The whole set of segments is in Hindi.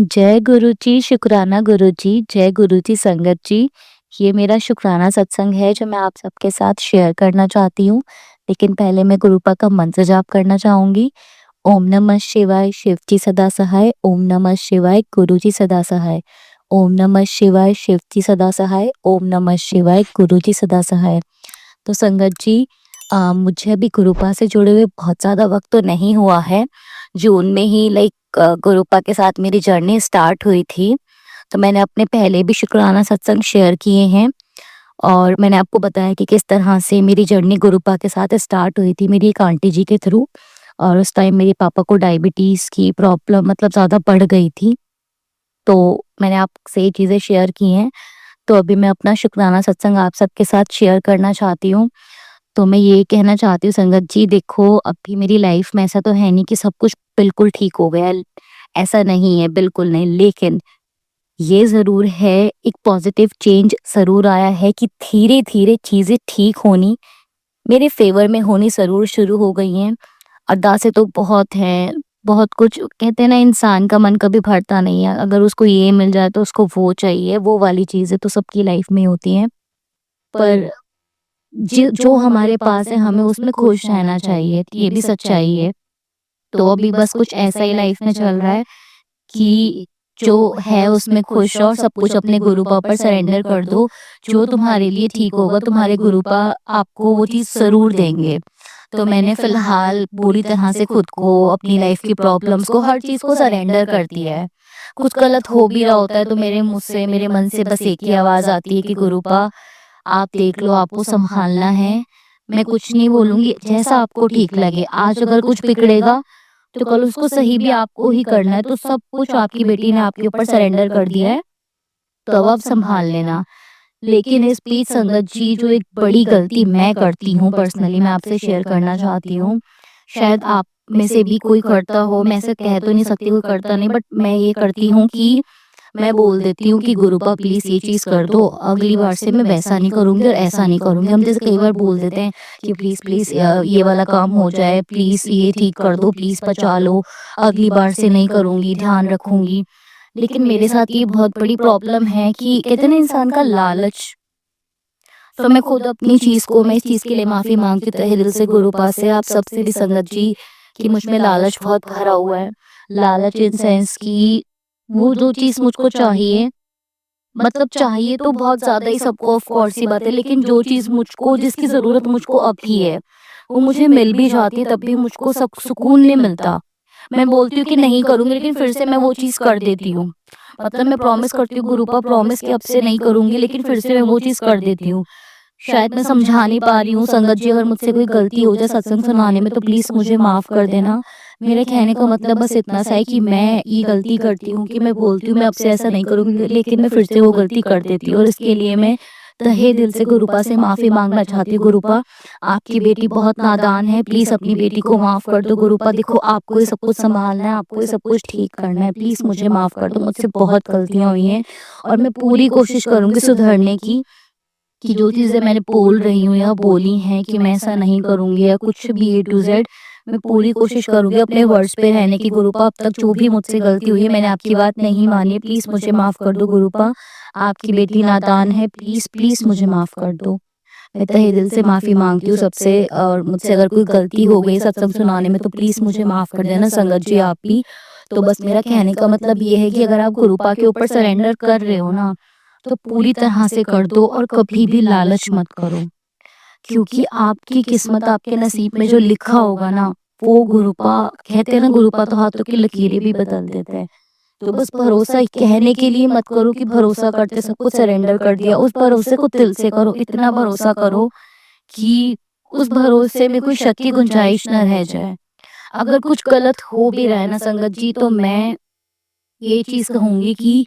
जय गुरु जी, शुकराना गुरु जी, जय गुरु जी संगत जी। ये मेरा शुकराना सत्संग है जो मैं आप सबके साथ शेयर करना चाहती हूँ। लेकिन पहले मैं गुरुपा का मंत्र जाप करना चाहूँगी। ओम नमः शिवाय, शिव जी सदा सहाय। ओम नमः शिवाय, गुरु जी सदा सहाय। ओम नमः शिवाय, शिव जी सदा सहाय। ओम नमः शिवाय, गुरु जी सदा सहाय। तो संगत जी, मुझे अभी गुरुपा से जुड़े हुए बहुत ज़्यादा वक़्त तो नहीं हुआ है। जून में ही गुरुपा के साथ मेरी जर्नी स्टार्ट हुई थी। तो मैंने अपने पहले भी शुकराना सत्संग शेयर किए हैं और मैंने आपको बताया कि किस तरह से मेरी जर्नी गुरुपा के साथ स्टार्ट हुई थी मेरी एक आंटी जी के थ्रू। और उस टाइम मेरे पापा को डायबिटीज़ की प्रॉब्लम मतलब ज़्यादा बढ़ गई थी। तो मैंने आपसे ये चीज़ें शेयर की हैं। तो अभी मैं अपना शुकराना सत्संग आप सबके साथ शेयर करना चाहती हूँ। तो मैं ये कहना चाहती हूँ संगत जी, देखो अभी मेरी लाइफ में ऐसा तो है नहीं कि सब कुछ बिल्कुल ठीक हो गया है, ऐसा नहीं है, बिल्कुल नहीं। लेकिन ये ज़रूर है, एक पॉज़िटिव चेंज ज़रूर आया है कि धीरे-धीरे चीज़ें ठीक होनी, मेरे फ़ेवर में होनी ज़रूर शुरू हो गई हैं। अरदासें तो बहुत हैं, बहुत कुछ कहते हैं ना, इंसान का मन कभी भरता नहीं है, अगर उसको ये मिल जाए तो उसको वो चाहिए, वो वाली चीज़ें तो सबकी लाइफ में होती हैं। पर जो हमारे पास है हमें उसमें खुश रहना चाहिए, ये भी सच्चाई है। तो अभी बस कुछ ऐसा ही लाइफ में चल रहा है कि जो है उसमें खुश रहो और सब कुछ अपने गुरुपा पर सरेंडर कर दो। जो तुम्हारे लिए ठीक होगा, तुम्हारे गुरुपा आपको वो चीज़ ज़रूर देंगे। तो मैंने फ़िलहाल पूरी तरह से खुद को, अपनी लाइफ की प्रॉब्लम्स को, हर चीज़ को सरेंडर कर दिया है। कुछ गलत हो भी रहा होता है तो मेरे मुँह से, मेरे मन से बस एक ही आवाज़ आती है कि गुरुपा आप देख लो, आपको सँभालना है। मैं कुछ नहीं बोलूँगी, जैसा आपको ठीक लगे। आज अगर कुछ बिगड़ेगा तो कल उसको सही भी आपको ही करना है। तो सब कुछ आपकी बेटी ने आपके ऊपर सरेंडर कर दिया है, तो अब आप सँभाल लेना। लेकिन इस बीच संगत जी, जो एक बड़ी गलती मैं करती हूँ पर्सनली, मैं आपसे शेयर करना चाहती हूँ। शायद आप में से भी कोई करता हो, मैं ऐसे कह तो नहीं सकती कोई करता नहीं, बट मैं ये करती हूँ कि मैं बोल देती हूँ कि गुरुपा प्लीज़ ये चीज़ कर दो, अगली बार से मैं वैसा नहीं करूँगी और ऐसा नहीं करूँगी। हम जैसे कई बार बोल देते हैं कि प्लीज़ प्लीज़ ये वाला काम हो जाए, प्लीज़ ये ठीक कर दो, प्लीज़ पचा लो, अगली बार से नहीं करूँगी, ध्यान रखूँगी। लेकिन मेरे साथ ये बहुत बड़ी प्रॉब्लम है कि कहते हैं ना, इंसान का लालच। तो मैं खुद अपनी चीज़ को, मैं इस चीज़ के लिए माफ़ी माँगती हूँ तहे दिल से गुरुपा से, आप सबसे भी संगत जी, कि मुझ में लालच बहुत भरा हुआ है। लालच इन सेंस कि वो जो चीज़ मुझको चाहिए, मतलब चाहिए तो बहुत ज़्यादा ही सबको, ऑफ कोर्स सी बात है, लेकिन जो चीज़ मुझको, जिसकी ज़रूरत मुझको अभी है, वो मुझे मिल भी जाती है तब भी मुझको सुकून नहीं मिलता। मैं बोलती हूँ कि नहीं करूँगी, लेकिन फिर से मैं वो चीज़ कर देती हूँ। मतलब मैं प्रॉमिस करती हूँ गुरुपा, प्रॉमिस कि अब से नहीं करूँगी, लेकिन फिर से मैं वो चीज़ कर देती हूँ। शायद मैं समझा नहीं पा रही हूँ संगत जी, अगर मुझसे कोई गलती हो जाए सत्संग सुनाने में तो प्लीज़ मुझे माफ़ कर देना। मेरे कहने का मतलब बस इतना सा है कि मैं ये गलती करती हूँ कि मैं बोलती हूँ मैं अब से ऐसा नहीं करूँगी, लेकिन मैं फिर से वो गलती कर देती हूँ, और इसके लिए मैं तहे दिल से गुरुपा से माफ़ी माँगना चाहती हूँ। गुरुपा, आपकी बेटी बहुत नादान है, प्लीज़ अपनी बेटी को माफ़ कर दो। गुरुपा देखो, आपको ये सब कुछ सँभालना है, आपको ये सब कुछ ठीक करना है, प्लीज़ मुझे माफ़ कर दो। मुझसे बहुत गलतियाँ हुई हैं और मैं पूरी कोशिश करूँगी सुधरने की, कि जो चीज़ें मैंने बोल रही हूँ या बोली हैं कि मैं ऐसा नहीं करूँगी या कुछ भी ए टू ज़ेड, मैं पूरी कोशिश करूँगी अपने वर्ड्स पे रहने की। गुरुपा, अब तक जो भी मुझसे गलती हुई है, मैंने आपकी बात नहीं मानी है, प्लीज़ मुझे माफ़ कर दो। गुरुपा, आपकी बेटी नादान है, प्लीज़ प्लीज़ मुझे माफ़ कर दो। मैं तहे दिल से माफ़ी माँगती हूँ सबसे, और मुझसे अगर कोई गलती हो गई सत्संग सुनाने में तो प्लीज़ मुझे माफ़ कर देना संगत जी, आप भी। तो बस मेरा कहने का मतलब ये है कि अगर आप गुरुपा के ऊपर सरेंडर कर रहे हो ना, तो पूरी तरह से कर दो और कभी भी लालच मत करो। क्योंकि आपकी किस्मत, आपके नसीब में जो लिखा होगा ना, वो गुरुपा, कहते हैं ना, गुरुपा तो हाथों की लकीरें भी बदल देते हैं। तो बस भरोसा कहने के लिए मत करो कि भरोसा करते सब कुछ सरेंडर कर दिया, उस भरोसे को दिल से करो, इतना भरोसा करो कि उस भरोसे में कोई शक की गुंजाइश न रह जाए। अगर कुछ गलत हो भी रहा है ना संगत जी, तो मैं ये चीज़ कहूँगी कि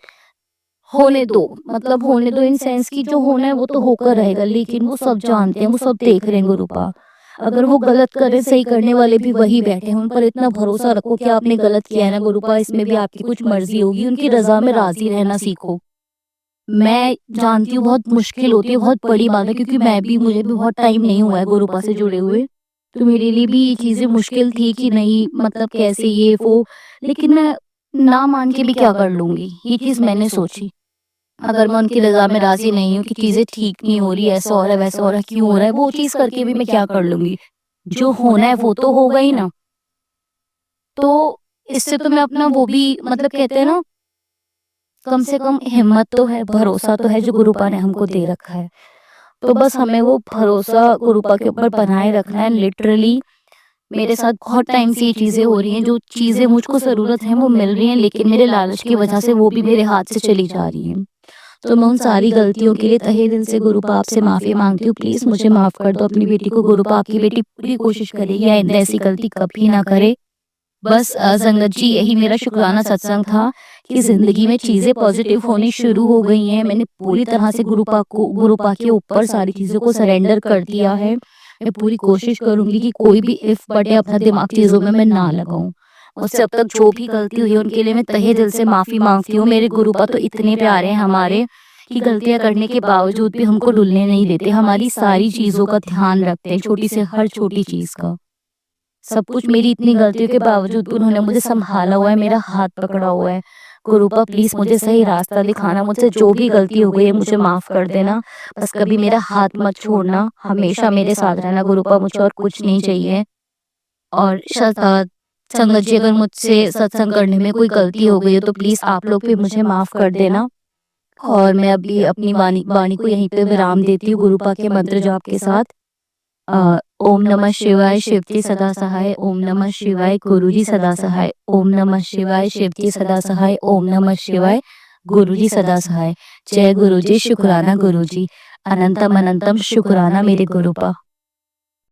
होने दो, मतलब होने दो इन सेंस कि जो होना है वो तो होकर रहेगा, लेकिन वो सब जानते हैं, वो सब देख रहे हैं गुरुपा। अगर वो गलत करें, सही करने वाले भी वही बैठे हैं, उन पर इतना भरोसा रखो कि आपने गलत किया है ना गुरुपा, इसमें भी आपकी कुछ मर्ज़ी होगी, उनकी रज़ा में राज़ी रहना सीखो। मैं जानती हूँ बहुत मुश्किल होती है, बहुत बड़ी बात है, क्योंकि मुझे भी बहुत टाइम नहीं हुआ है गुरुपा से जुड़े हुए। तो मेरे लिए भी ये चीज़ें मुश्किल थी कि नहीं, मतलब कैसे ये वो, लेकिन मैं ना मान के भी क्या कर लूँगी, ये चीज़ मैंने सोची। अगर मैं उनकी रज़ा में राज़ी नहीं हूँ कि चीज़ें ठीक नहीं हो रही, ऐसा हो रहा है, वैसा हो रहा है, क्यों हो रहा है, वो चीज़ करके भी मैं क्या कर लूँगी? जो होना है वो तो होगा ही ना। तो इससे तो मैं अपना वो भी मतलब कहते हैं ना, कम से कम हिम्मत तो है, भरोसा तो है जो गुरुपा ने हमको दे रखा है। तो बस हमें वो भरोसा गुरुपा के ऊपर बनाए रखना है। लिटरली मेरे साथ बहुत टाइम से ये चीज़ें हो रही हैं, जो चीज़ें मुझको ज़रूरत हैं वो मिल रही हैं, लेकिन मेरे लालच की वजह से वो भी मेरे हाथ से चली जा रही हैं। तो मैं उन सारी गलतियों के लिए तहे दिल से गुरुपा आपसे माफ़ी माँगती हूँ। प्लीज़ मुझे माफ़ कर दो अपनी बेटी को। गुरुपा आपकी बेटी पूरी कोशिश करेगी आइंदा ऐसी गलती कभी ना करे। बस संगत जी, यही मेरा शुक्राना सत्संग था कि ज़िंदगी में चीज़ें पॉज़िटिव होनी शुरू हो गई हैं। मैंने पूरी तरह से गुरुपा के ऊपर सारी चीज़ों को सरेंडर कर दिया है। मैं पूरी कोशिश करूँगी कि कोई भी इफ़ बटे अपना दिमाग चीज़ों में मैं ना लगाऊँ। मुझसे अब तक जो भी गलती हुई है उनके लिए मैं तहे दिल से माफ़ी माँगती हूँ। मेरे गुरुपा तो इतने प्यारे हैं हमारे कि गलतियाँ करने के बावजूद भी हमको डुलने नहीं देते। हमारी सारी चीज़ों का ध्यान रखते हैं, छोटी से हर छोटी चीज़ का। सब कुछ मेरी इतनी गलतियों के बावजूद भी उन्होंने मुझे सँभाला हुआ है, मेरा हाथ पकड़ा हुआ है। गुरुपा प्लीज़ मुझे सही रास्ता दिखाना, मुझसे जो भी गलती हो गई है मुझे माफ़ कर देना। बस कभी मेरा हाथ मत छोड़ना, हमेशा मेरे साथ रहना गुरुपा, मुझे और कुछ नहीं चाहिए। और संगत जी, अगर मुझसे सत्संग करने में कोई गलती हो गई हो तो प्लीज़ आप लोग भी मुझे माफ़ कर देना। और मैं अभी अपनी वाणी को यहीं पे विराम देती हूँ गुरुपा के मंत्र जाप के साथ। ओम नमः शिवाय, शिवजी सदा सहाय। ओम नमः शिवाय, गुरुजी सदा सहाय। ओम नमः शिवाय, शिवजी सदा सहाय। ओम नमः शिवाय, गुरुजी सदा सहाय। जय गुरुजी, शुक्राना गुरुजी। अनंतम अनंतम शुक्राना मेरे गुरुपा।